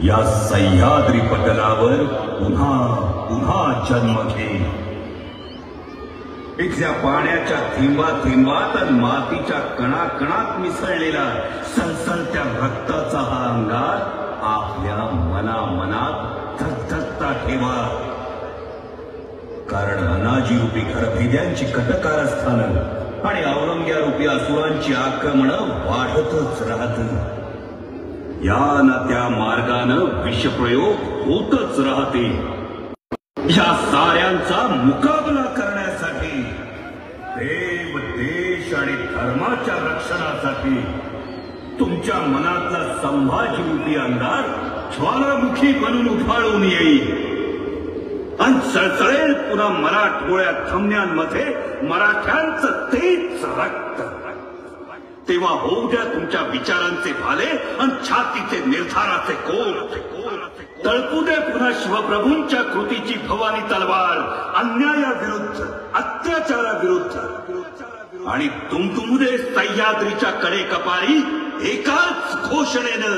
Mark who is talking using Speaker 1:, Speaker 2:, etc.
Speaker 1: या सह्याद्री पटलावर पुन्हा पुन्हा जन्म घे। इथल्या पाण्याच्या थेंबात आणि मातीच्या कणाकणात मिसळलेला सळसळत्या रक्ताचा हा अंगार आपल्या मनामनात धगधगता ठेवा। कारण अनाजी रूपी घरभेद्यांची कटकारस्थान आणि औरंग्या रूपी असुरांची आक्रमण वाढतच राहत। या ना त्या मार्गानं विषप्रयोग होतच राहते। या साऱ्यांचा मुकाबला करण्यासाठी देव, देश आणि धर्माच्या रक्षणासाठी तुमच्या मनातला संभाजी रूपी अंगार ज्वालामुखी बनून उफाळून येईल आणि सळसळेल पुन्हा मराठमोळ्या धमन्यांमध्ये मराठ्यांचं तेच रक्त। तेव्हा होऊ द्या तुमच्या विचारांचे भाले आणि छातीचे निर्धाराचे कोल। तळपू दे पुन्हा शिवप्रभूंच्या कृतीची भवानी तलवार अन्यायाविरुद्ध, अत्याचाराविरुद्ध। आणि तुमतुमू दे सह्याद्रीच्या कडे कपारी एकाच घोषणेनं